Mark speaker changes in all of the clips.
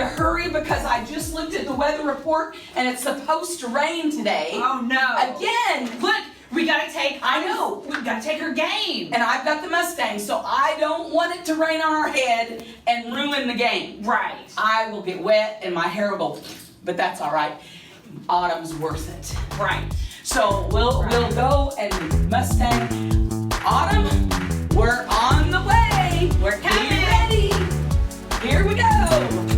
Speaker 1: to hurry because I just looked at the weather report and it's supposed to rain today.
Speaker 2: Oh no.
Speaker 1: Again.
Speaker 2: Look, we gotta take,
Speaker 1: I know.
Speaker 2: We gotta take her game.
Speaker 1: And I've got the Mustang, so I don't want it to rain on our head and ruin the game.
Speaker 2: Right.
Speaker 1: I will get wet and my hair will go, but that's all right. Autumn's worth it.
Speaker 2: Right.
Speaker 1: So we'll go and Mustang. Autumn, we're on the way.
Speaker 2: We're coming.
Speaker 1: Be ready. Here we go.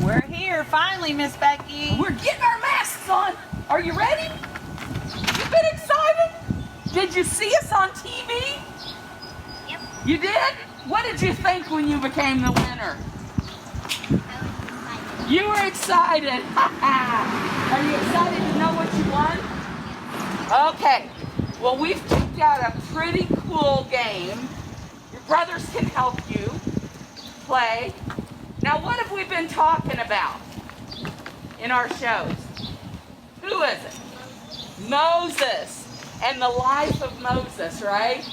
Speaker 2: We're here finally, Miss Becky.
Speaker 1: We're getting our masks on. Are you ready? You been excited? Did you see us on TV?
Speaker 3: Yep.
Speaker 1: You did? What did you think when you became the winner? You were excited. Are you excited to know what you won? Okay. Well, we've picked out a pretty cool game. Your brothers can help you play. Now, what have we been talking about in our shows? Who is it? Moses and the life of Moses, right?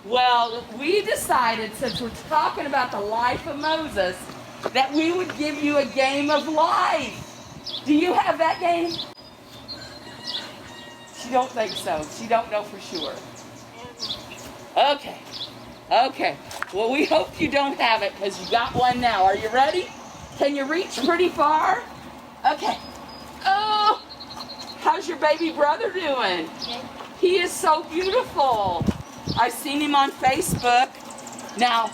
Speaker 1: Well, we decided, since we're talking about the life of Moses, that we would give you a game of life. Do you have that game? She don't think so. She don't know for sure. Okay. Okay. Well, we hope you don't have it because you got one now. Are you ready? Can you reach pretty far? Okay. Oh, how's your baby brother doing?
Speaker 3: Good.
Speaker 1: He is so beautiful. I've seen him on Facebook. Now,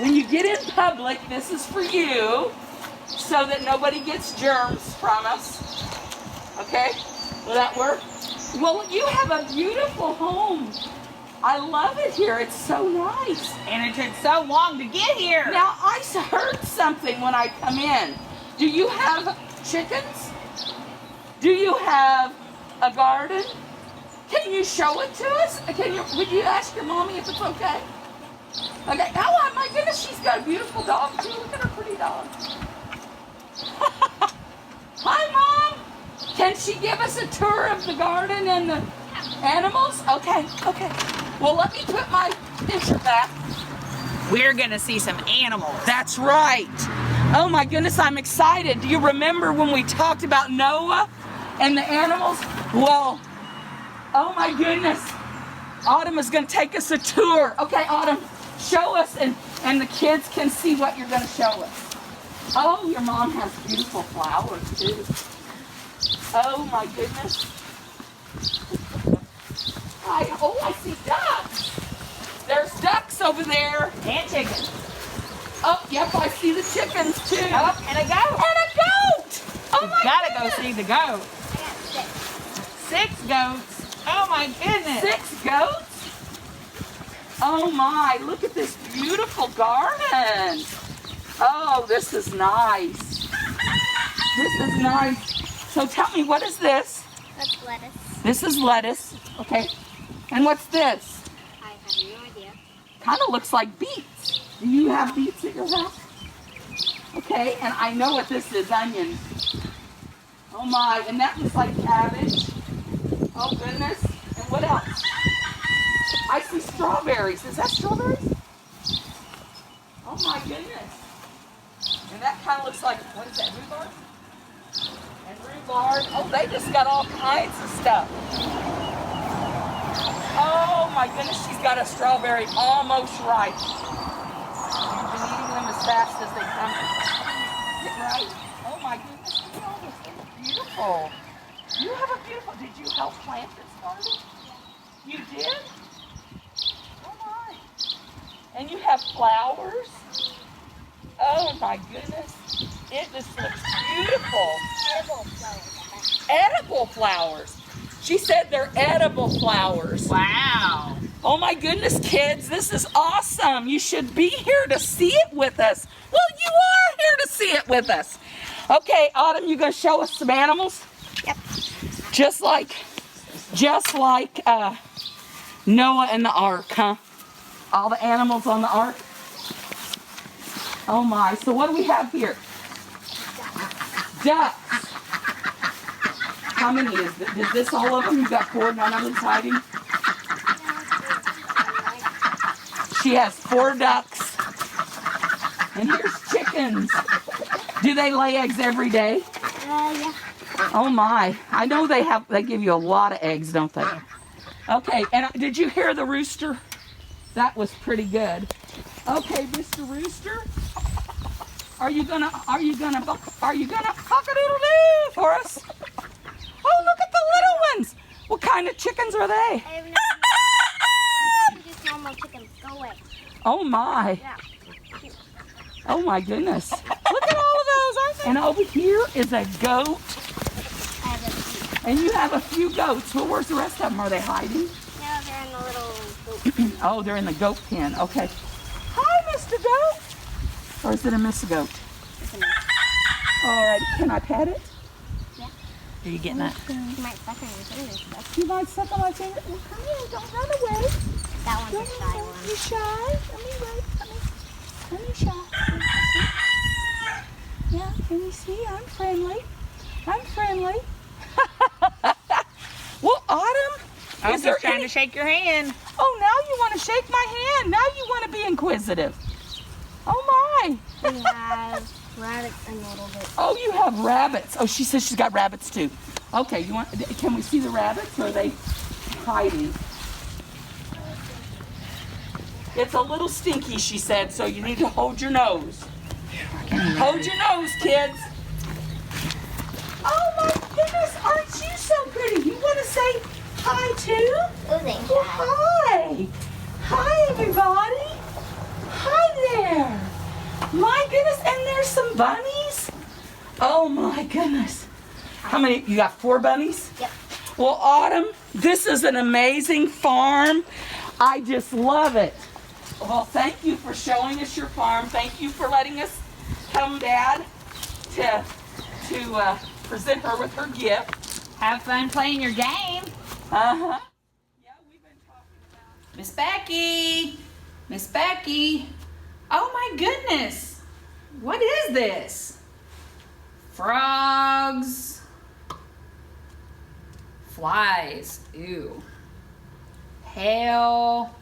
Speaker 1: when you get in public, this is for you so that nobody gets germs from us. Okay? Will that work? Well, you have a beautiful home. I love it here. It's so nice.
Speaker 2: And it took so long to get here.
Speaker 1: Now, I heard something when I come in. Do you have chickens? Do you have a garden? Can you show it to us? Would you ask your mommy if it's okay? Okay. Oh, my goodness, she's got a beautiful dog, too. Look at her pretty dog. Hi, Mom. Can she give us a tour of the garden and the animals? Okay, okay. Well, let me put my picture back.
Speaker 2: We're gonna see some animals.
Speaker 1: That's right. Oh my goodness, I'm excited. Do you remember when we talked about Noah and the animals? Well, oh my goodness. Autumn is gonna take us a tour. Okay, Autumn, show us and the kids can see what you're gonna show us. Oh, your mom has beautiful flowers too. Oh my goodness. I see ducks. There's ducks over there.
Speaker 2: And chickens.
Speaker 1: Oh, yep, I see the chickens too.
Speaker 2: Oh, and a goat.
Speaker 1: And a goat. Oh my
Speaker 2: Gotta
Speaker 1: goodness.
Speaker 2: go see the goat.
Speaker 3: I got 6.
Speaker 2: 6 goats. Oh my goodness.
Speaker 1: 6 goats? Oh my, look at this beautiful garden. Oh, this is nice. This is nice. So tell me, what is this?
Speaker 3: That's lettuce.
Speaker 1: This is lettuce. Okay. And what's this?
Speaker 3: I have no idea.
Speaker 1: Kind of looks like beets. Do you have beets at your house? Okay, and I know what this is, onions. Oh my, and that looks like cabbage. Oh goodness. And what else? I see strawberries. Is that strawberries? Oh my goodness. And that kind of looks like, what is that, rhubarb? And rhubarb. Oh, they just got all kinds of stuff. Oh my goodness, she's got a strawberry almost ripe. You've been eating them as fast as they come. Get right. Oh my goodness, look at all this. It's beautiful. You have a beautiful, did you help plant this garden? You did? Oh my. And you have flowers? Oh my goodness. It just looks beautiful.
Speaker 3: Edible flowers.
Speaker 1: Edible flowers. She said they're edible flowers.
Speaker 2: Wow.
Speaker 1: Oh my goodness, kids, this is awesome. You should be here to see it with us. Well, you are here to see it with us. Okay, Autumn, you gonna show us some animals?
Speaker 3: Yep.
Speaker 1: Just like Noah and the ark, huh? All the animals on the ark. Oh my, so what do we have here? Ducks. How many is this? Is this all of them? You got 4, none of them's hiding? She has 4 ducks. And here's chickens. Do they lay eggs every day?
Speaker 3: Yeah.
Speaker 1: Oh my. I know they give you a lot of eggs, don't they? Okay, and did you hear the rooster? That was pretty good. Okay, Mr. Rooster. Are you gonna cock-a-doodle-doo for us? Oh, look at the little ones. What kind of chickens are they?
Speaker 3: I have no idea. Just normal chickens. Go away.
Speaker 1: Oh my.
Speaker 3: Yeah.
Speaker 1: Oh my goodness. Look at all of those, aren't they? And over here is a goat.
Speaker 3: I have a few.
Speaker 1: And you have a few goats. Well, where's the rest of them? Are they hiding?
Speaker 3: No, they're in the little boat.
Speaker 1: Oh, they're in the goat pen. Okay. Hi, Mr. Goat. Or is it a Miss Goat? All right. Can I pet it?
Speaker 2: Are you getting that?
Speaker 3: You might suck on your fingers. But
Speaker 1: You might suck on my finger. Well, come here. Don't run away.
Speaker 3: that one's a
Speaker 1: Don't
Speaker 3: shy
Speaker 1: run away.
Speaker 3: one.
Speaker 1: You shy? Let me wait. Let me shy. Yeah, can you see? I'm friendly. I'm friendly. Well, Autumn,
Speaker 2: I was
Speaker 1: is there
Speaker 2: just trying
Speaker 1: any...
Speaker 2: to shake your hand.
Speaker 1: Oh, now you want to shake my hand. Now you want to be inquisitive. Oh, my.
Speaker 3: We have rabbits and a little bit.
Speaker 1: Oh, you have rabbits. Oh, she says she's got rabbits, too. Okay, can we see the rabbits, or are they hiding? It's a little stinky, she said, so you need to hold your nose. Hold your nose, kids. Oh my goodness, aren't you so pretty? You want to say hi too?
Speaker 3: Those ain't
Speaker 1: Well,
Speaker 3: shy.
Speaker 1: hi. Hi, everybody. Hi there. My goodness, and there's some bunnies. Oh my goodness. How many? You got 4 bunnies?
Speaker 3: Yep.
Speaker 1: Well, Autumn, this is an amazing farm. I just love it. Well, thank you for showing us your farm. Thank you for letting us come, Dad, to present her with her gift.
Speaker 2: Have fun playing your game.
Speaker 1: Uh-huh. Yeah, we've been talking about...
Speaker 2: Miss Becky. Miss Becky. Oh my goodness. What is this? Frogs. Flies. Ew. Hail.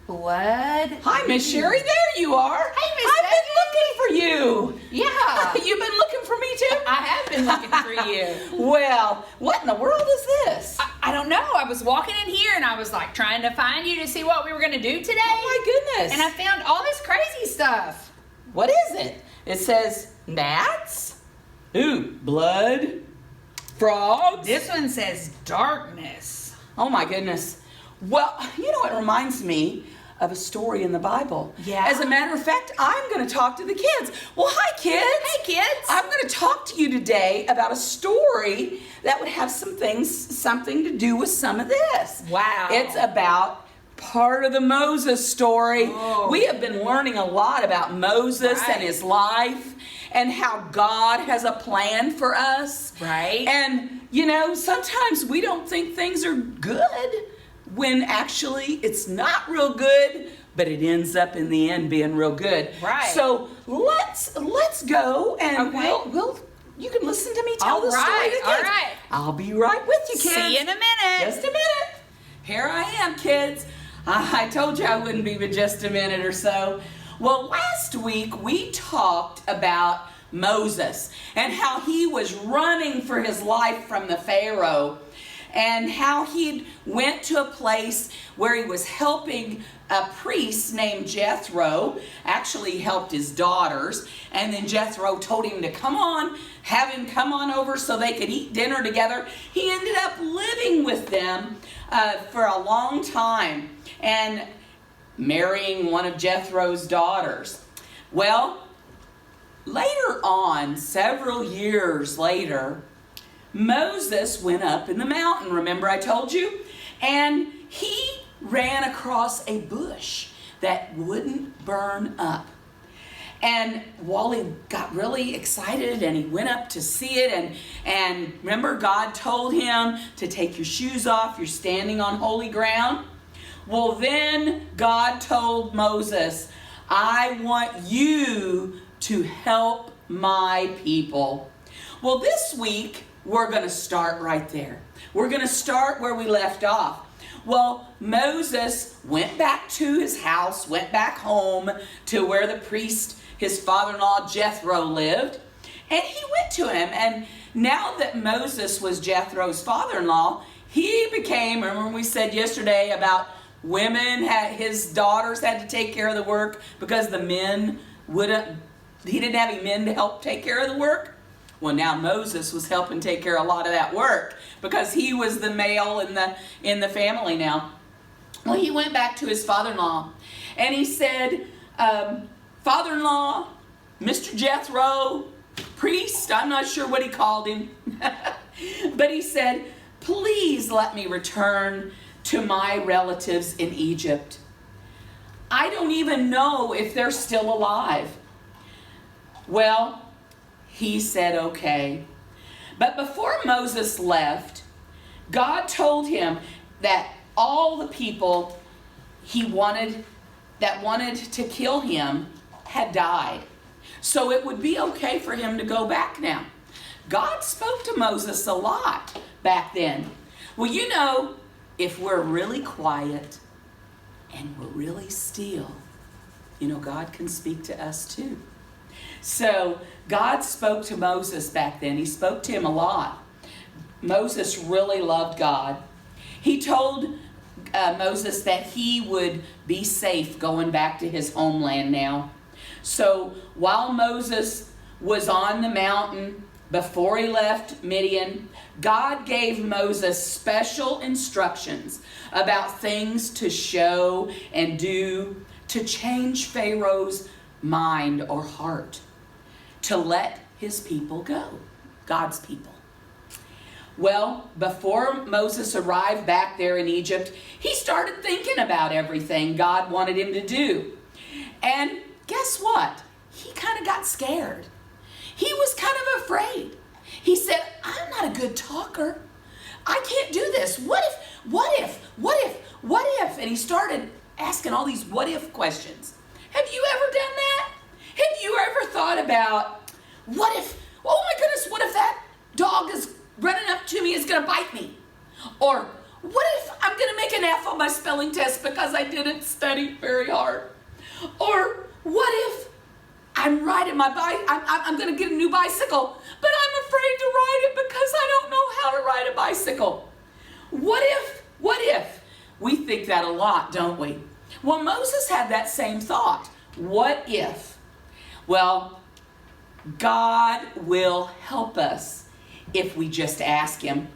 Speaker 2: Blood.
Speaker 1: Hi, Miss Sherry. There you are.
Speaker 2: Hey, Miss
Speaker 1: I've been looking for you.
Speaker 2: Yeah.
Speaker 1: You've been looking for me, too?
Speaker 2: I have been looking for you.
Speaker 1: Well, what in the world is this?
Speaker 2: I don't know. I was walking in here and I was like trying to find you to see what we were going to do today.
Speaker 1: Oh, my goodness.
Speaker 2: And I found all this crazy stuff.
Speaker 1: What is it? It says gnats. Ooh, blood. Frogs.
Speaker 2: This one says darkness.
Speaker 1: Oh my goodness. Well, you know, it reminds me of a story in the Bible.
Speaker 2: Yeah.
Speaker 1: As a matter of fact, I'm going to talk to the kids. Well, hi, kids.
Speaker 2: Hey, kids.
Speaker 1: I'm going to talk to you today about a story that would have something to do with some of this.
Speaker 2: Wow.
Speaker 1: It's about part of the Moses story.
Speaker 2: Oh.
Speaker 1: We have been learning a lot about Moses
Speaker 2: Right.
Speaker 1: and his life and how God has a plan for us.
Speaker 2: Right.
Speaker 1: And, you know, sometimes we don't think things are good when actually it's not real good, but it ends up in the end being real good.
Speaker 2: Right.
Speaker 1: So let's go and
Speaker 2: Okay.
Speaker 1: we'll you can listen to me tell the story to the kids.
Speaker 2: All right.
Speaker 1: I'll be right with you, kids.
Speaker 2: See you in a minute.
Speaker 1: Just a minute. Here I am, kids. I told you I wouldn't be but just a minute or so. Well, last week we talked about Moses and how he was running for his life from the Pharaoh. and how he went to a place where he was helping a priest named Jethro. Actually, he helped his daughters, and then Jethro told him to have him come on over so they could eat dinner together. He ended up living with them for a long time and marrying one of Jethro's daughters. Well, later on, several years later, Moses went up in the mountain, remember I told you? And he ran across a bush that wouldn't burn up. And Wally got really excited and he went up to see it. And remember, God told him to take your shoes off. You're standing on holy ground. Well, then God told Moses, I want you to help my people. Well, this week, we're going to start right there. We're going to start where we left off. Well, Moses went back to his house, went back home to where the priest, his father-in-law Jethro, lived. And he went to him. And now that Moses was Jethro's father-in-law, he became, remember we said yesterday about women, his daughters had to take care of the work because the men he didn't have any men to help take care of the work. Well, now Moses was helping take care of a lot of that work because he was the male in the family now. Well, he went back to his father-in-law and he said, Father-in-law, Mr. Jethro, priest, I'm not sure what he called him, but he said, please let me return to my relatives in Egypt. I don't even know if they're still alive. Well, he said, okay. But before Moses left, God told him that all the people that wanted to kill him had died. So it would be okay for him to go back now. God spoke to Moses a lot back then. Well, you know, if we're really quiet and we're really still, you know, God can speak to us too. So God spoke to Moses back then. He spoke to him a lot. Moses really loved God. He told Moses that he would be safe going back to his homeland now. So while Moses was on the mountain before he left Midian, God gave Moses special instructions about things to show and do to change Pharaoh's mind or heart, to let his people go, God's people. Well, before Moses arrived back there in Egypt, he started thinking about everything God wanted him to do. And guess what? He kind of got scared. He was kind of afraid. He said, I'm not a good talker. I can't do this. What if? And he started asking all these what if questions. Have you ever done that? Have you ever thought about, what if, oh my goodness, what if that dog is running up to me is going to bite me? Or what if I'm going to make an F on my spelling test because I didn't study very hard? Or what if I'm riding my bike, I'm going to get a new bicycle, but I'm afraid to ride it because I don't know how to ride a bicycle? What if? We think that a lot, don't we? Well, Moses had that same thought. What if? Well, God will help us if we just ask him.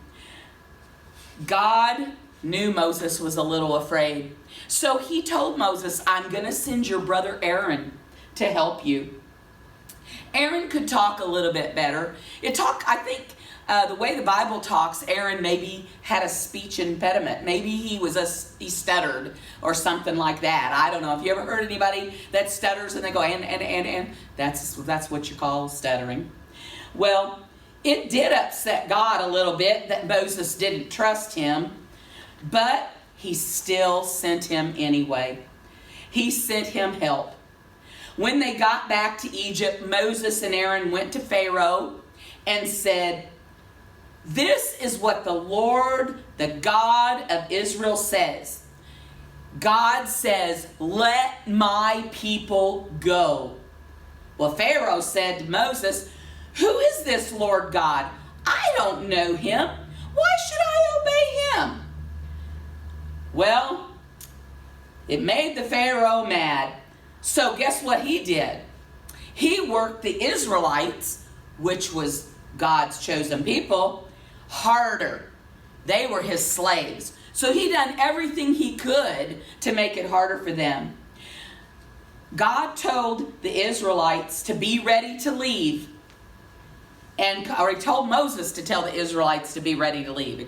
Speaker 1: God knew Moses was a little afraid. So he told Moses, I'm going to send your brother Aaron to help you. Aaron could talk a little bit better. I think the way the Bible talks, Aaron maybe had a speech impediment. Maybe he stuttered or something like that. I don't know. Have you ever heard anybody that stutters and they go, and? That's what you call stuttering. Well, it did upset God a little bit that Moses didn't trust him, but he still sent him anyway. He sent him help. When they got back to Egypt, Moses and Aaron went to Pharaoh and said, this is what the Lord, the God of Israel says. God says, let my people go. Well, Pharaoh said to Moses, who is this Lord God? I don't know him. Why should I obey him. Well, it made the Pharaoh mad. So guess what he did? He worked the Israelites, which was God's chosen people, harder. They were his slaves. So he done everything he could to make it harder for them. God told the Israelites to be ready to leave. Or he told Moses to tell the Israelites to be ready to leave,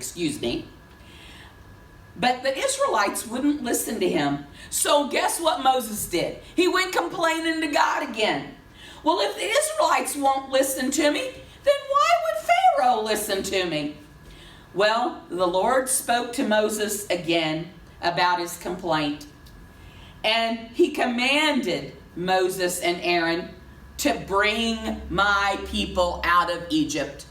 Speaker 1: But the Israelites wouldn't listen to him. So guess what Moses did? He went complaining to God again. Well, if the Israelites won't listen to me, then why would Pharaoh listen to me? Well, the Lord spoke to Moses again about his complaint. And he commanded Moses and Aaron to bring my people out of Egypt.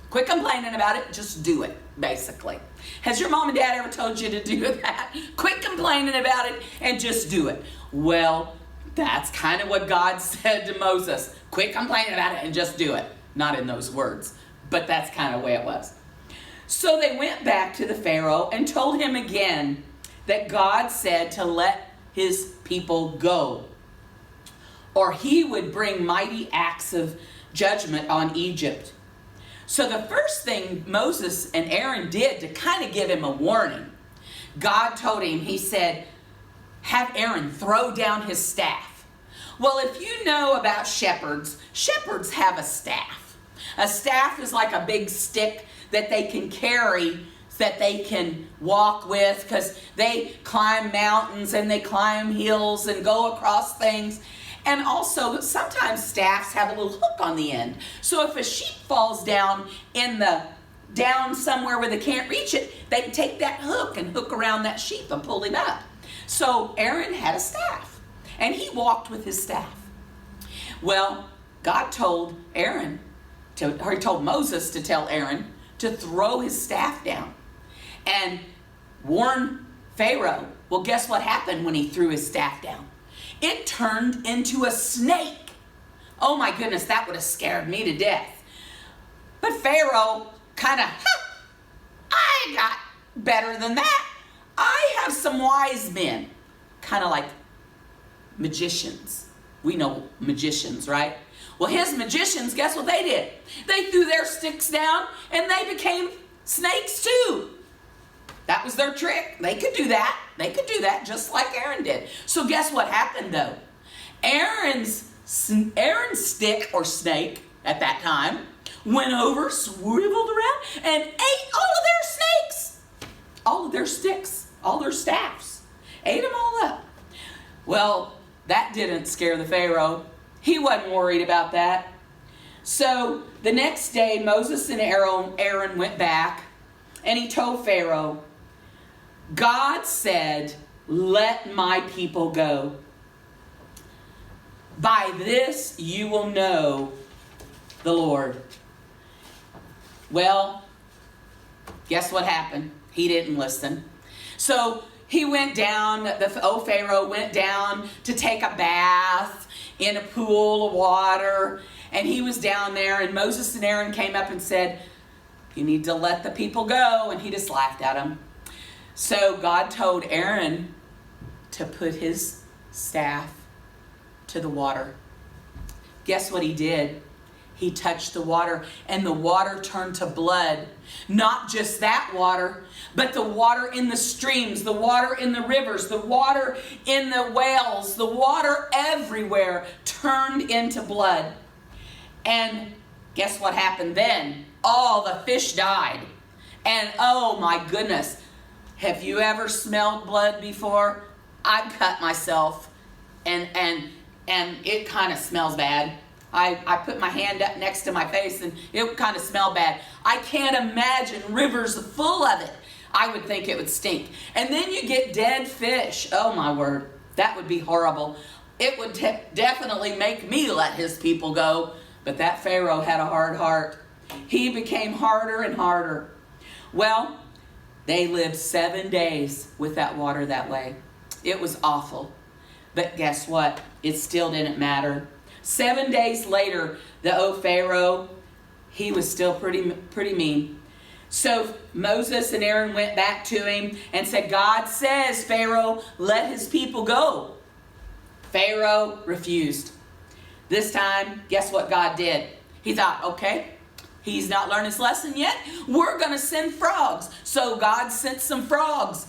Speaker 1: Quit complaining about it, just do it, basically. Has your mom and dad ever told you to do that? Quit complaining about it and just do it. Well, that's kind of what God said to Moses. Quit complaining about it and just do it. Not in those words, but that's kind of the way it was. So they went back to the Pharaoh and told him again that God said to let his people go, or he would bring mighty acts of judgment on Egypt. So the first thing Moses and Aaron did to kind of give him a warning, God told him, he said, have Aaron throw down his staff. Well, if you know about shepherds, shepherds have a staff. A staff is like a big stick that they can carry, that they can walk with, because they climb mountains and they climb hills and go across things. And also, sometimes staffs have a little hook on the end. So if a sheep falls down down somewhere where they can't reach it, they can take that hook and hook around that sheep and pull him up. So Aaron had a staff, and he walked with his staff. Well, God told he told Moses to tell Aaron to throw his staff down and warn Pharaoh. Well, guess what happened when he threw his staff down? It turned into a snake. Oh my goodness, that would have scared me to death. But Pharaoh kind of, I got better than that. I have some wise men, kind of like magicians. We know magicians, right? Well, his magicians, guess what they did? They threw their sticks down and they became snakes too. That was their trick. They could do that. They could do that just like Aaron did. So guess what happened though? Aaron's stick or snake at that time went over, swiveled around, and ate all of their snakes, all of their sticks, all their staffs. Ate them all up. Well, that didn't scare the Pharaoh. He wasn't worried about that. So the next day, Moses and Aaron went back, and he told Pharaoh, God said, let my people go. By this you will know the Lord. Well, guess what happened? He didn't listen. So he went down, Pharaoh went down to take a bath in a pool of water, and he was down there, and Moses and Aaron came up and said, you need to let the people go, and he just laughed at them. So God told Aaron to put his staff to the water. Guess what he did? He touched the water, and the water turned to blood. Not just that water, but the water in the streams, the water in the rivers, the water in the wells, the water everywhere turned into blood. And guess what happened then? All the fish died. And oh my goodness, have you ever smelled blood before? I've cut myself, and it kind of smells bad. I put my hand up next to my face, and it kind of smelled bad. I can't imagine rivers full of it. I would think it would stink. And then you get dead fish. Oh my word, that would be horrible. It would definitely make me let his people go. But that Pharaoh had a hard heart. He became harder and harder. Well, they lived 7 days with that water that way. It was awful. But guess what? It still didn't matter. 7 days later, the old Pharaoh, he was still pretty mean. So Moses and Aaron went back to him and said, God says, Pharaoh, let his people go. Pharaoh refused. This time, guess what God did? He thought, okay, he's not learned his lesson yet. We're going to send frogs. So God sent some frogs.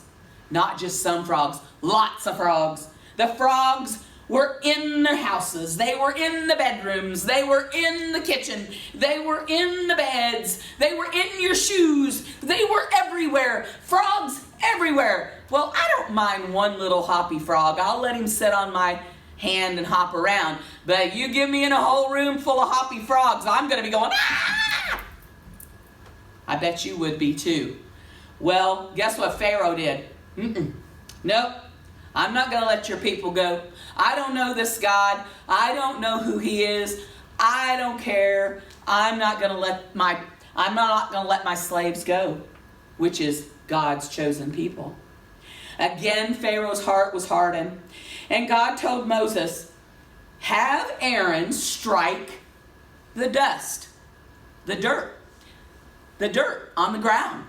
Speaker 1: Not just some frogs, lots of frogs. The frogs were in their houses. They were in the bedrooms. They were in the kitchen. They were in the beds. They were in your shoes. They were everywhere. Frogs everywhere. Well, I don't mind one little hoppy frog. I'll let him sit on my hand and hop around. But you give me in a whole room full of hoppy frogs, I'm going to be going, ah! I bet you would be too. Well, guess what Pharaoh did? Nope. I'm not going to let your people go. I don't know this God. I don't know who he is. I don't care. I'm not going to let my slaves go, which is God's chosen people. Again, Pharaoh's heart was hardened. And God told Moses, have Aaron strike the dust, the dirt on the ground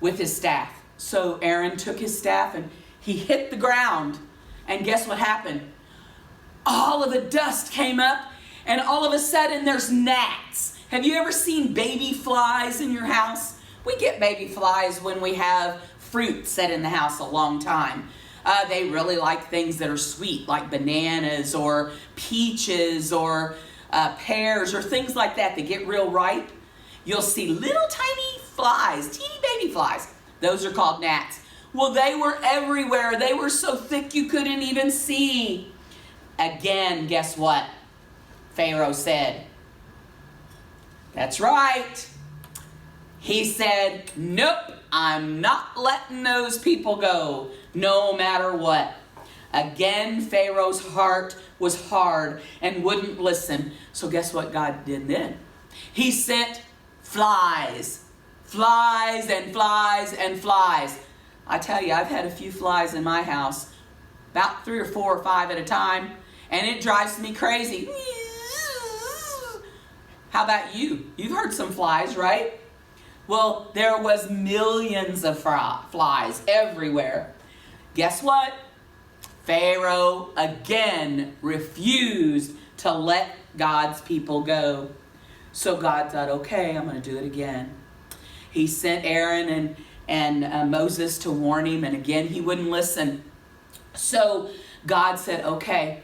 Speaker 1: with his staff. So Aaron took his staff and he hit the ground. And guess what happened? All of the dust came up and all of a sudden there's gnats. Have you ever seen baby flies in your house? We get baby flies when we have fruit set in the house a long time. They really like things that are sweet, like bananas or peaches or pears or things like that that get real ripe. You'll see little tiny flies, teeny baby flies. Those are called gnats. Well, they were everywhere. They were so thick you couldn't even see. Again, guess what? Pharaoh said. That's right. He said, nope, I'm not letting those people go, no matter what. Again, Pharaoh's heart was hard and wouldn't listen. So guess what God did then? He sent flies. Flies and flies and flies. I tell you, I've had a few flies in my house, about 3 or 4 or 5 at a time, and it drives me crazy. How about you? You've heard some flies, right? Well, there was millions of flies everywhere. Guess what? Pharaoh again refused to let God's people go. So God thought, okay, I'm going to do it again. He sent Aaron and Moses to warn him, and again he wouldn't listen. So God said, okay,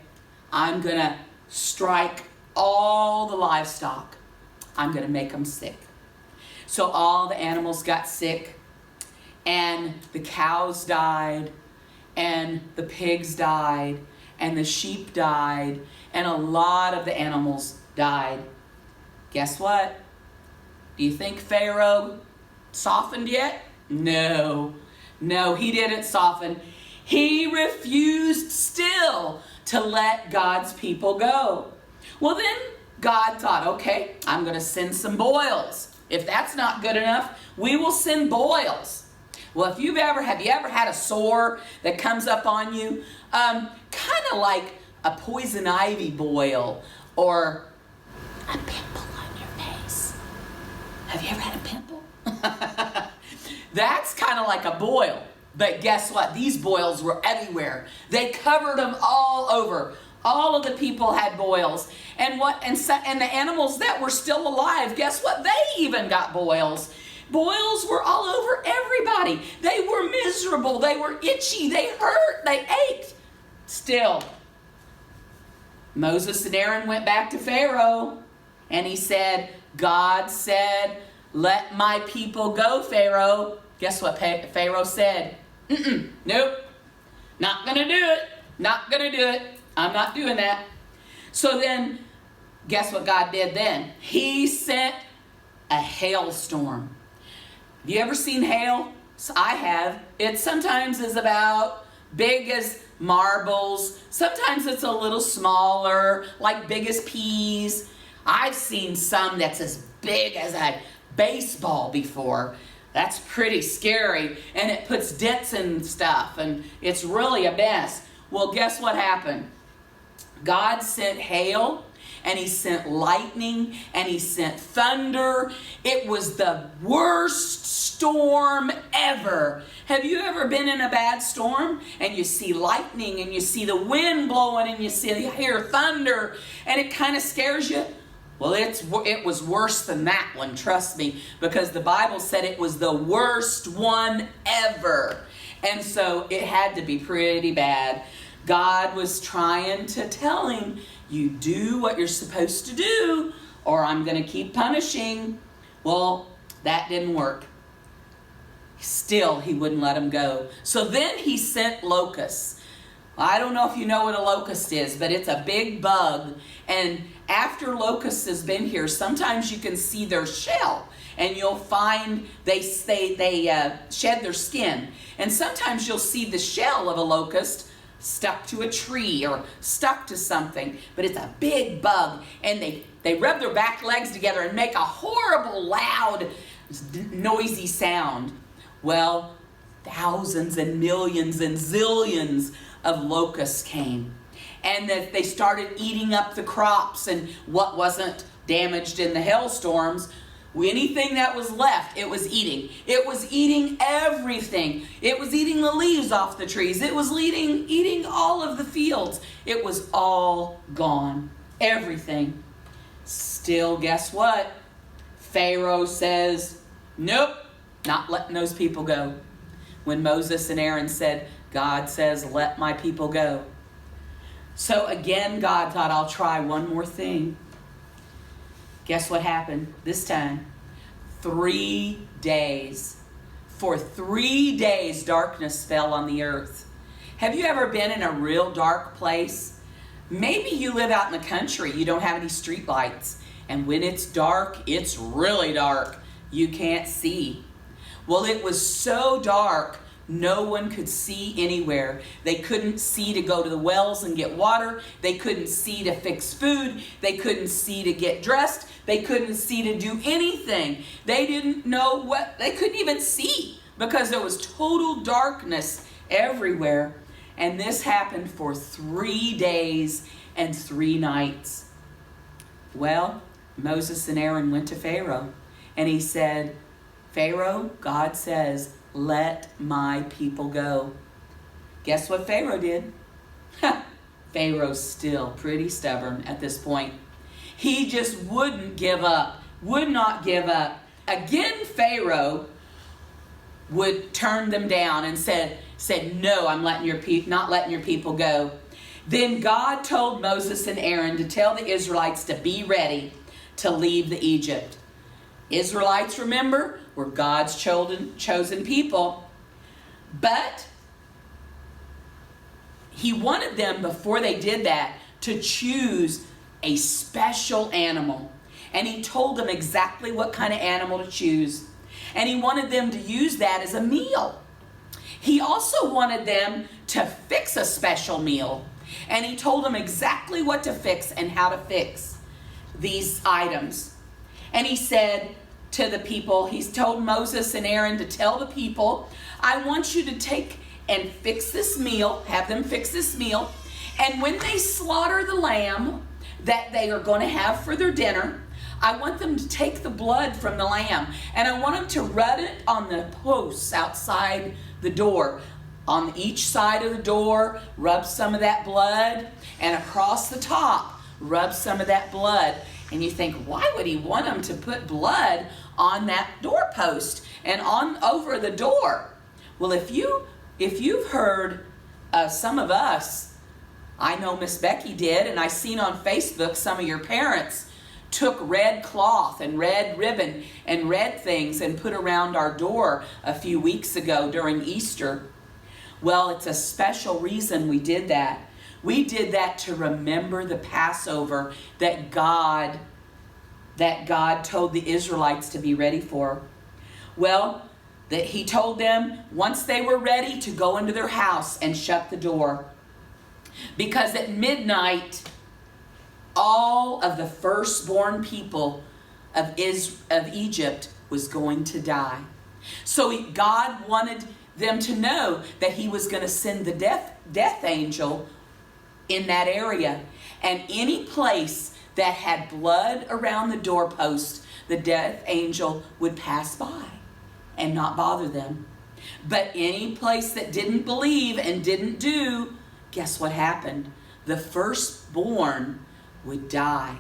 Speaker 1: I'm going to strike all the livestock. I'm going to make them sick. So all the animals got sick, and the cows died, and the pigs died, and the sheep died, and a lot of the animals died. Guess what? Do you think Pharaoh softened yet? No, he didn't soften. He refused still to let God's people go. Well, then God thought, okay, I'm going to send some boils. If that's not good enough, we will send boils. Well, have you ever had a sore that comes up on you? Kind of like a poison ivy boil or a pimple on your face. Have you ever had a pimple? That's kind of like a boil. But guess what? These boils were everywhere. They covered them all over. All of the people had boils. And the animals that were still alive, guess what? They even got boils. Boils were all over everybody. They were miserable. They were itchy. They hurt. They ached. Still, Moses and Aaron went back to Pharaoh, and he said, God said, let my people go, Pharaoh. Guess what Pharaoh said? Nope. Not going to do it. Not going to do it. I'm not doing that. So then, guess what God did then? He sent a hailstorm. Have you ever seen hail? I have. It sometimes is about big as marbles. Sometimes it's a little smaller, like big as peas. I've seen some that's as big as a baseball before. That's pretty scary. And it puts dents in stuff, and it's really a mess. Well, guess what happened? God sent hail, and he sent lightning, and he sent thunder. It was the worst storm ever. Have you ever been in a bad storm and you see lightning and you see the wind blowing and you hear thunder and it kind of scares you? Well, it was worse than that one, trust me, because the Bible said it was the worst one ever. And so it had to be pretty bad. God was trying to tell him, you do what you're supposed to do, or I'm going to keep punishing. Well, that didn't work. Still, he wouldn't let him go. So then he sent locusts. I don't know if you know what a locust is, but it's a big bug. And after locusts has been here, sometimes you can see their shell. And you'll find they shed their skin. And sometimes you'll see the shell of a locust stuck to a tree or stuck to something. But it's a big bug. And they rub their back legs together and make a horrible, loud, noisy sound. Well, thousands and millions and zillions of locusts came. And that they started eating up the crops and what wasn't damaged in the hailstorms. Anything that was left, it was eating. It was eating everything. It was eating the leaves off the trees. It was eating all of the fields. It was all gone. Everything. Still, guess what? Pharaoh says, nope, not letting those people go. When Moses and Aaron said, God says, let my people go. So again, God thought, I'll try one more thing. Guess what happened this time? 3 days. For 3 days, darkness fell on the earth. Have you ever been in a real dark place? Maybe you live out in the country. You don't have any street lights. And when it's dark, it's really dark. You can't see. Well, it was so dark, no one could see anywhere. They couldn't see to go to the wells and get water. They couldn't see to fix food. They couldn't see to get dressed. They couldn't see to do anything. They didn't know they couldn't even see because there was total darkness everywhere. And this happened for 3 days and 3 nights. Well, Moses and Aaron went to Pharaoh and he said, Pharaoh, God says, let my people go. Guess what Pharaoh did? Pharaoh's still pretty stubborn at this point. He just wouldn't give up, would not give up. Again, Pharaoh would turn them down and said, no, I'm not letting your people go. Then God told Moses and Aaron to tell the Israelites to be ready to leave the Egypt. Israelites, remember, were God's chosen people. But he wanted them, before they did that, to choose a special animal. And he told them exactly what kind of animal to choose. And he wanted them to use that as a meal. He also wanted them to fix a special meal. And he told them exactly what to fix and how to fix these items. And he said to the people, he's told Moses and Aaron to tell the people, I want you to take and fix this meal, have them fix this meal. And when they slaughter the lamb that they are going to have for their dinner, I want them to take the blood from the lamb and I want them to rub it on the posts outside the door. On each side of the door, rub some of that blood, and across the top, rub some of that blood. And you think, why would he want them to put blood on that doorpost and on over the door? Well, if you've heard some of us, I know Miss Becky did, and I seen on Facebook some of your parents took red cloth and red ribbon and red things and put around our door a few weeks ago during Easter. Well, it's a special reason we did that. We did that to remember the Passover that God told the Israelites to be ready for. Well, that he told them once they were ready to go into their house and shut the door. Because at midnight, all of the firstborn people of Egypt was going to die. So God wanted them to know that he was going to send the death angel in that area. And any place that had blood around the doorpost, the death angel would pass by and not bother them. But any place that didn't believe and didn't do, guess what happened? The firstborn would die.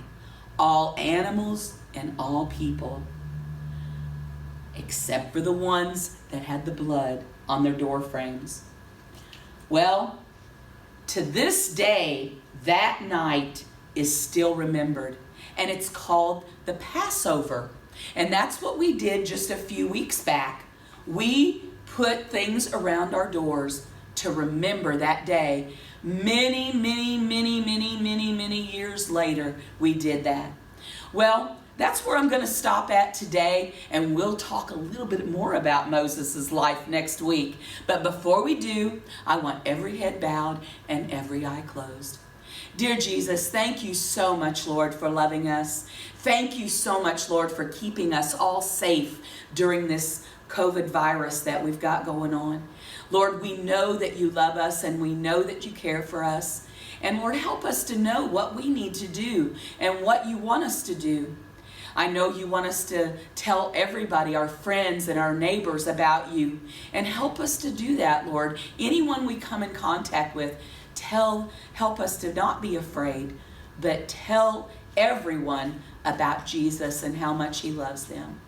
Speaker 1: All animals and all people, except for the ones that had the blood on their door frames. Well, to this day, that night is still remembered, and it's called the Passover. And that's what we did just a few weeks back. We put things around our doors to remember that day. Many years later, we did that. Well, that's where I'm going to stop at today, and we'll talk a little bit more about Moses' life next week. But before we do, I want every head bowed and every eye closed. Dear Jesus, thank you so much, Lord, for loving us. Thank you so much, Lord, for keeping us all safe during this COVID virus that we've got going on. Lord, we know that you love us and we know that you care for us. And Lord, help us to know what we need to do and what you want us to do. I know you want us to tell everybody, our friends and our neighbors about you. And help us to do that, Lord. Anyone we come in contact with, help us to not be afraid, but tell everyone about Jesus and how much he loves them.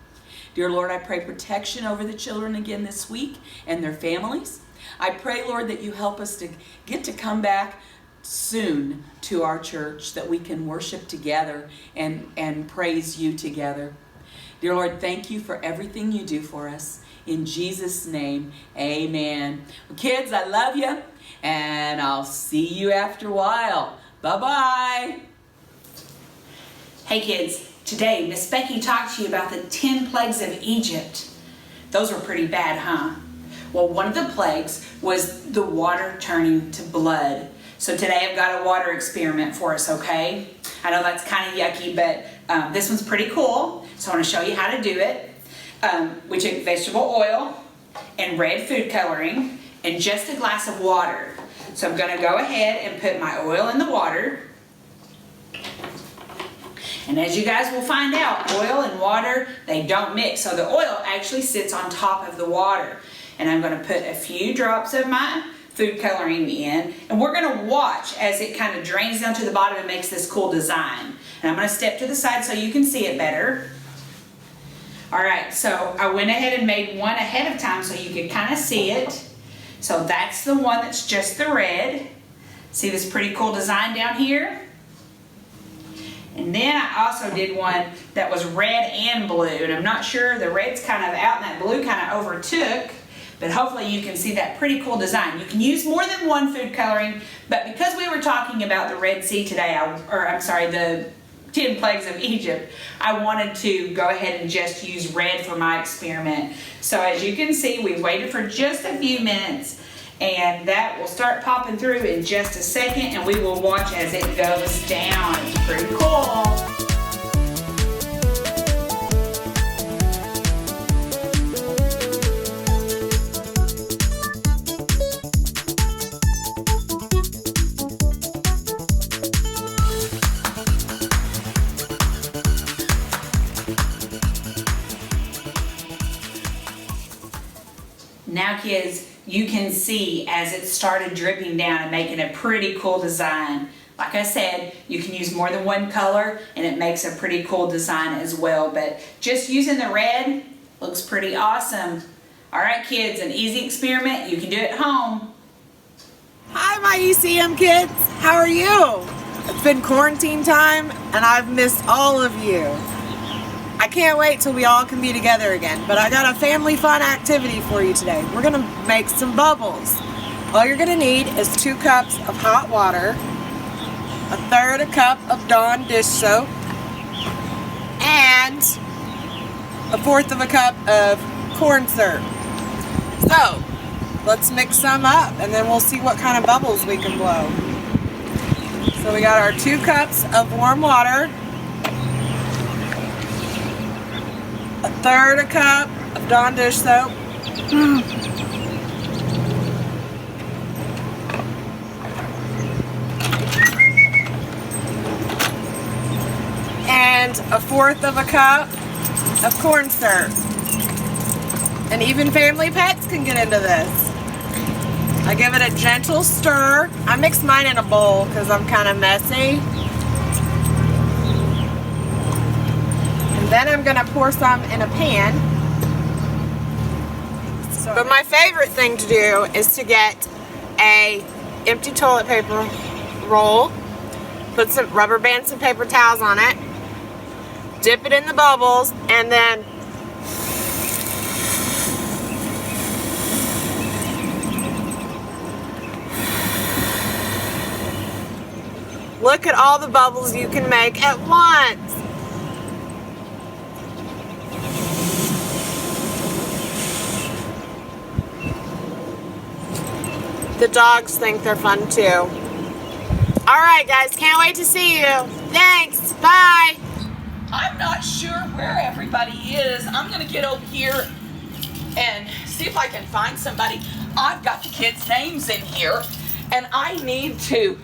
Speaker 1: Dear Lord, I pray protection over the children again this week and their families. I pray, Lord, that you help us to get to come back soon to our church, that we can worship together and praise you together. Dear Lord, thank you for everything you do for us. In Jesus' name, amen. Well, kids, I love you, and I'll see you after a while. Bye-bye.
Speaker 2: Hey kids, today Miss Becky talked to you about the 10 plagues of Egypt. Those were pretty bad, huh? Well, one of the plagues was the water turning to blood. So today I've got a water experiment for us, okay? I know that's kind of yucky, but this one's pretty cool. So I want to show you how to do it. We took vegetable oil and red food coloring and just a glass of water. So I'm going to go ahead and put my oil in the water. And as you guys will find out, oil and water, they don't mix. So the oil actually sits on top of the water. And I'm going to put a few drops of my food coloring in. And we're going to watch as it kind of drains down to the bottom and makes this cool design. And I'm going to step to the side so you can see it better. Alright, so I went ahead and made one ahead of time so you could kind of see it. So that's the one that's just the red. See this pretty cool design down here? And then I also did one that was red and blue. And I'm not sure, the red's kind of out and that blue kind of overtook. But hopefully you can see that pretty cool design. You can use more than one food coloring, but because we were talking about the Red Sea today, the 10 plagues of Egypt, I wanted to go ahead and just use red for my experiment. So as you can see, we waited for just a few minutes, and that will start popping through in just a second, and we will watch as it goes down. It's pretty cool. Now kids, you can see as it started dripping down and making a pretty cool design. Like I said, you can use more than one color and it makes a pretty cool design as well. But just using the red looks pretty awesome. Alright kids, an easy experiment. You can do it at home.
Speaker 4: Hi my ECM kids, how are you? It's been quarantine time and I've missed all of you. I can't wait till we all can be together again, but I got a family fun activity for you today. We're gonna make some bubbles. All you're gonna need is 2 cups of hot water, 1/3 cup of Dawn dish soap, and 1/4 cup of corn syrup. So, let's mix some up and then we'll see what kind of bubbles we can blow. So we got our 2 cups of warm water, 1/3 cup of Dawn dish soap, 1/4 of a cup of corn syrup. And even family pets can get into this. I give it a gentle stir. I mix mine in a bowl because I'm kind of messy. And then I'm gonna pour some in a pan. But my favorite thing to do is to get a empty toilet paper roll, put some rubber bands and paper towels on it, dip it in the bubbles, and then look at all the bubbles you can make at once. The dogs think they're fun too. All right, guys, can't wait to see you. Thanks, bye.
Speaker 1: I'm not sure where everybody is. I'm gonna get over here and see if I can find somebody. I've got the kids' names in here, and I need to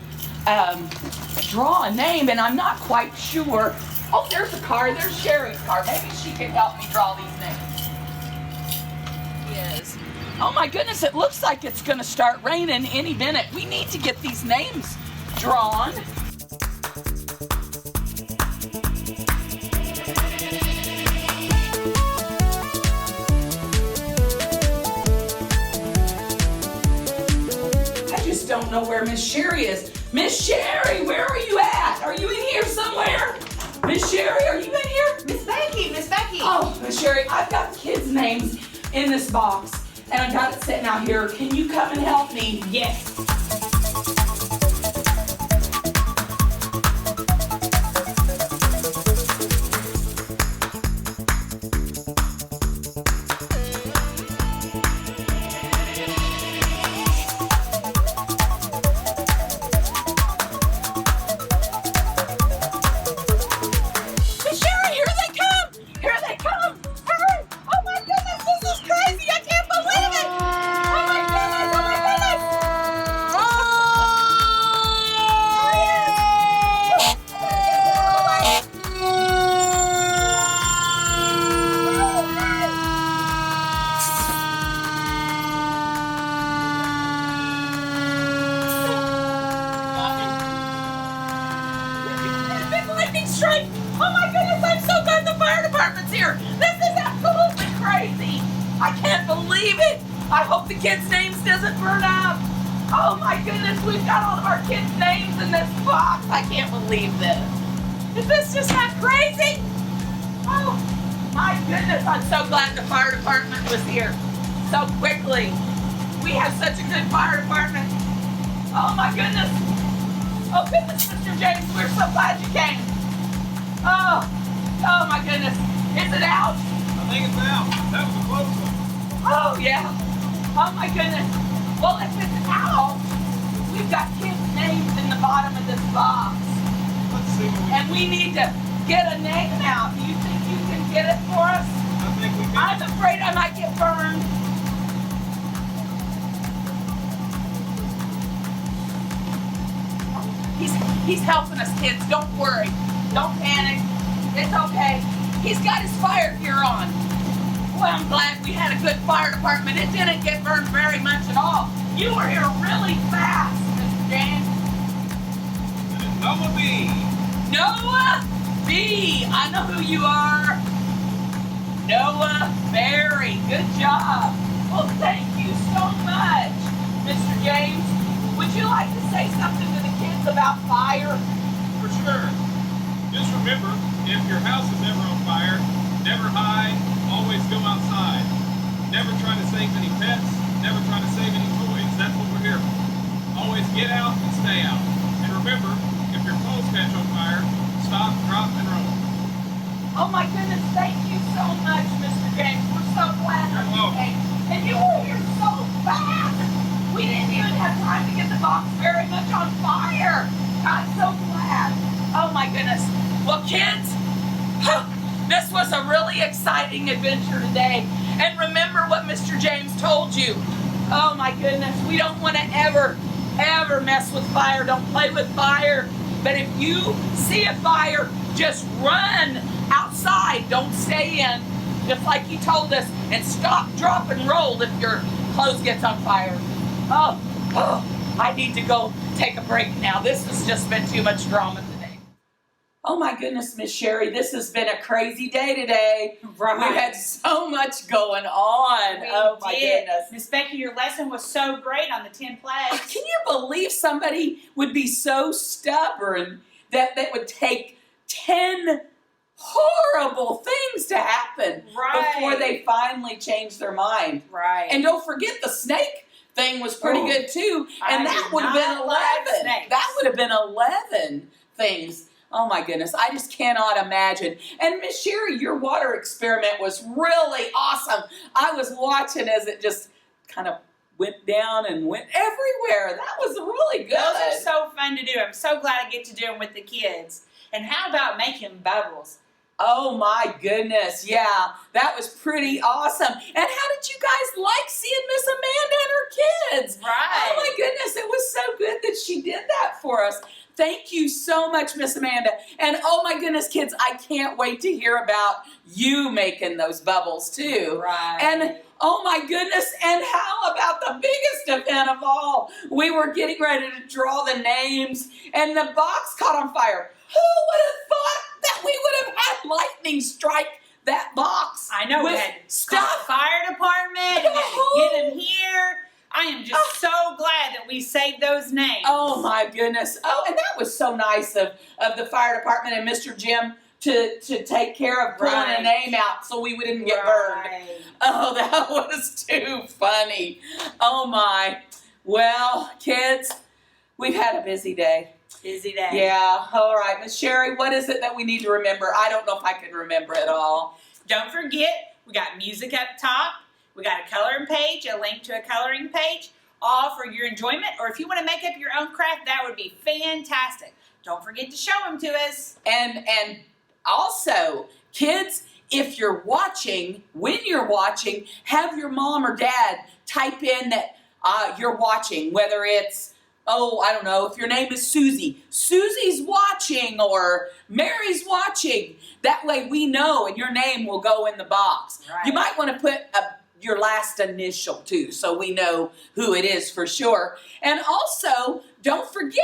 Speaker 1: draw a name, and I'm not quite sure. Oh, there's a car. There's Sherry's car. Maybe she can help me draw these names. Yes. Oh my goodness, it looks like it's gonna start raining any minute. We need to get these names drawn. I just don't know where Miss Sherry is. Miss Sherry, where are you at? Are you in here somewhere? Miss Sherry, are you in here?
Speaker 2: Miss Becky, Miss Becky.
Speaker 1: Oh, Miss Sherry, I've got the kids' names in this box, and I've got it sitting out here. Can you come and help me?
Speaker 2: Yes.
Speaker 1: Miss Sherry, here they come! Here they come! Hurry! Oh my goodness, this is crazy! I can't believe it! Oh my goodness! Oh my goodness! Big lightning strike! Oh my goodness, I'm so glad the fire department's here! This is absolutely crazy! I can't believe it! I hope the kids' names doesn't burn up! Oh my goodness, we've got all of our kids' names in this box! I can't believe this! Is this just not crazy? Oh my goodness, I'm so glad the fire department was here so quickly. We have such a good fire department. Oh my goodness! Oh goodness, Mr. James, we're so glad you came. Oh my goodness. Is it out?
Speaker 5: I think it's out. That was a close one.
Speaker 1: Oh yeah. Oh my goodness. Well, if it's out, we've got kids' names in the bottom of this box.
Speaker 5: Let's see what we
Speaker 1: And we need to get a name out. Do you think you can get it for us?
Speaker 5: I think we can.
Speaker 1: I'm afraid I might get burned. He's helping us, kids. Don't worry. Don't panic. It's okay. He's got his fire gear on. Well, I'm glad we had a good fire department. It didn't get burned very much at all. You were here really fast, Mr. James.
Speaker 5: Noah B.
Speaker 1: Noah B. I know who you are. Noah Berry. Good job. Well, thank you so much, Mr. James. Would you like to say something to the kids about fire?
Speaker 5: For sure. Just remember, if your house is ever on fire, never hide, always go outside. Never try to save any pets, never try to save any toys. That's what we're here for. Always get out and stay out. And remember, if your clothes catch on fire, stop, drop, and roll.
Speaker 1: Oh my goodness, thank you so much, Mr. James. We're so glad that you
Speaker 5: welcome.
Speaker 1: came. And you were here so fast. We didn't even have time to get the box very much on fire. I'm so glad. Oh my goodness. Well, kids, this was a really exciting adventure today. And remember what Mr. James told you. Oh my goodness, we don't want to ever mess with fire. Don't play with fire. But if you see a fire, just run outside. Don't stay in, just like you told us, and stop, drop, and roll if your clothes gets on fire. Oh, I need to go take a break now. This has just been too much drama today. Oh my goodness, Miss Sherry, this has been a crazy day today.
Speaker 2: Right.
Speaker 1: We had so much going on. Oh my goodness.
Speaker 2: Miss Becky, your lesson was so great on the 10 plagues.
Speaker 1: Can you believe somebody would be so stubborn that they would take 10 horrible things to happen before they finally change their mind?
Speaker 2: Right.
Speaker 1: And don't forget, the snake thing was pretty good too. And that would have been 11. That would have been 11 things. Oh my goodness, I just cannot imagine. And Miss Sherry, your water experiment was really awesome. I was watching as it just kind of went down and went everywhere. That was really good.
Speaker 2: Those are so fun to do. I'm so glad I get to do them with the kids. And how about making bubbles?
Speaker 1: Oh my goodness, yeah, that was pretty awesome. And how did you guys like seeing Miss Amanda and her kids?
Speaker 2: Right.
Speaker 1: Oh my goodness, it was so good that she did that for us. Thank you so much, Miss Amanda. And oh my goodness, kids, I can't wait to hear about you making those bubbles too.
Speaker 2: Right.
Speaker 1: And oh my goodness, and how about the biggest event of all? We were getting ready to draw the names and the box caught on fire. Who would have thought that we would have had lightning strike that box?
Speaker 2: I know,
Speaker 1: with
Speaker 2: we had
Speaker 1: stuff.
Speaker 2: fire department, and we had to get them here. I am just so glad that we saved those names.
Speaker 1: Oh my goodness. Oh, and that was so nice of the fire department and Mr. Jim to take care of pulling a name out so we wouldn't get burned. Oh, that was too funny. Oh my. Well, kids, we've had a busy day.
Speaker 2: Busy day.
Speaker 1: Yeah. All right. Miss Sherry, what is it that we need to remember? I don't know if I can remember it all.
Speaker 2: Don't forget, we got music up top. We got a coloring page, a link to a coloring page, all for your enjoyment. Or if you want to make up your own craft, that would be fantastic. Don't forget to show them to us.
Speaker 1: And also, kids, if you're watching, when you're watching, have your mom or dad type in that you're watching, whether it's, oh, I don't know, if your name is Susie, Susie's watching, or Mary's watching. That way we know, and your name will go in the box.
Speaker 2: Right.
Speaker 1: You might want to put your last initial too, so we know who it is for sure. And also, don't forget,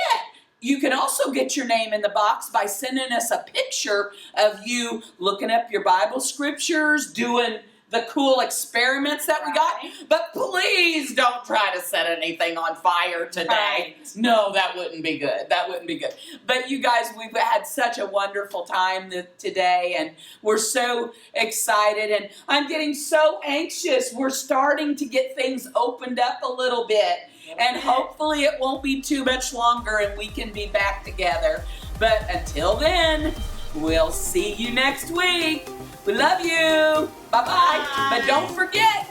Speaker 1: you can also get your name in the box by sending us a picture of you looking up your Bible scriptures, doing the cool experiments that we got. But please don't try to set anything on fire today.
Speaker 2: Right.
Speaker 1: No, that wouldn't be good. That wouldn't be good. But you guys, we've had such a wonderful time today, and we're so excited, and I'm getting so anxious. We're starting to get things opened up a little bit, and hopefully it won't be too much longer and we can be back together. But until then, we'll see you next week. We love you. Bye-bye. But don't forget,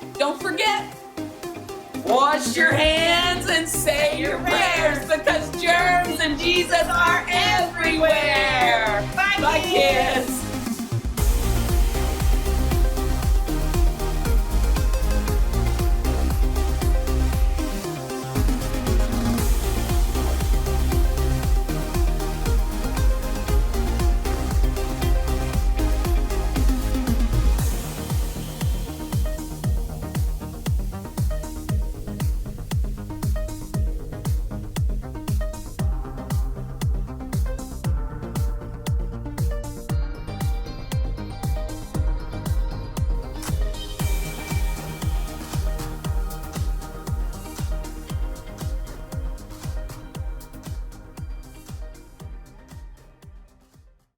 Speaker 1: wash your hands and say your prayers, because germs and Jesus are everywhere. Bye, kids.